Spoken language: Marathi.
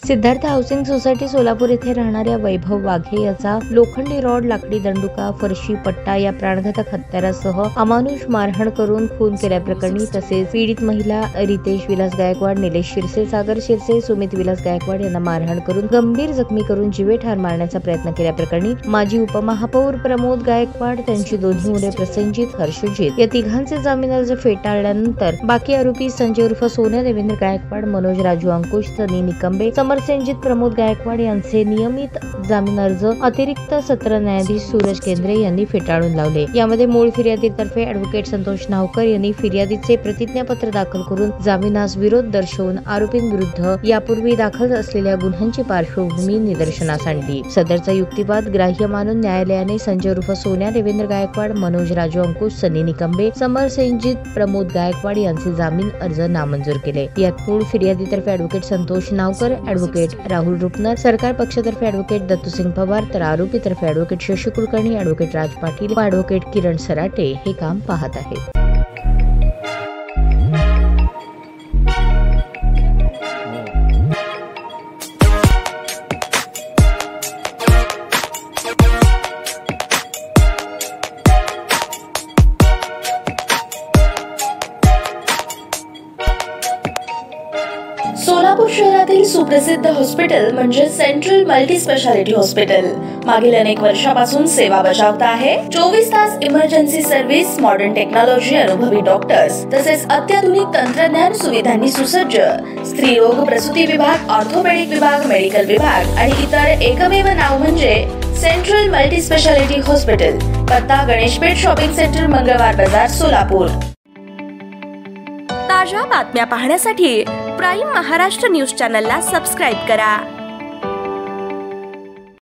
सिद्धार्थ हाऊसिंग सोसायटी सोलापूर येथे राहणाऱ्या वैभव वाघे याचा लोखंडी रॉड, लाकडी दंडुका, फरशी पट्टा या प्राणघातक हत्यारासह अमानुष मारहाण करून खून केल्याप्रकरणी तसेच पीडित महिला रितेश विलास गायकवाड, निलेश शिरसे, सागर शिरसे, सुमित विलास गायकवाड यांना मारहाण करून गंभीर जखमी करून जीवे ठार मारण्याचा प्रयत्न केल्याप्रकरणी माजी उपमहापौर प्रमोद गायकवाड, त्यांची दोन्ही मुले प्रसंजित, हर्षजित या तिघांचे जामीन अर्ज फेटाळल्यानंतर बाकी आरोपी संजय उर्फ सोन्या, देवेंद्र गायकवाड, मनोज राजू अंकुश, सनी निकंबे, समरसेनजीत प्रमोद गायकवाड यांचे नियमित जामीन अर्ज अतिरिक्त सत्र न्यायाधीश सूरज केंद्रे यांनी फेटाळून लावले। यामध्ये मूळ फिर्यादीतर्फे ॲडव्होकेट संतोष नावकर यांनी फिर्यादीचे प्रतिज्ञापत्र दाखल करून जामिनास विरोध दर्शवून आरोपींविरुद्ध यापूर्वी दाखल असलेल्या गुन्ह्यांची पार्श्वभूमी निदर्शनास आणली। सदरचा युक्तिवाद ग्राह्य मानून न्यायालयाने संजय उर्फ सोन्या, देवेंद्र गायकवाड, मनोज राजू अंकुश, सनी निकंबे, समरसेनजीत प्रमोद गायकवाड यांचे जामीन अर्ज नामंजूर केले। यात मूळ फिर्यादीतर्फे ॲडव्होकेट संतोष नावकर, ॲडव्होकेट राहुल रुपनर, सरकार पक्षातर्फे ॲडव्होकेट दत्तूसिंग पवार तर आरोपीतर्फे ॲडव्होकेट शशी कुलकर्णी, ॲडव्होकेट राज पाटील व ॲडव्होकेट किरण सराटे हे काम पाहत आहेत। सोलापूर शहरातील सुप्रसिद्ध हॉस्पिटल म्हणजे सेंट्रल मल्टी स्पेशालिटी हॉस्पिटल मागील अनेक वर्षापासून सेवा बजावत आहे। 24 तास इमर्जन्सी सर्व्हिस, मॉडर्न टेक्नॉलॉजी, अनुभवी डॉक्टर्स तसेच अत्याधुनिक तंत्रज्ञान सुविधांनी सुसज्ज स्त्रीरोग प्रसूती विभाग, ऑर्थोपेडिक विभाग, मेडिकल विभाग आणि इतर एकमेव नाव म्हणजे सेंट्रल मल्टी स्पेशालिटी हॉस्पिटल। पत्ता गणेशपेठ शॉपिंग सेंटर, मंगळवार बाजार, सोलापूर। ताज्या बातम्या पाहण्यासाठी प्राईम महाराष्ट्र न्यूज चॅनलला सबस्क्राईब करा।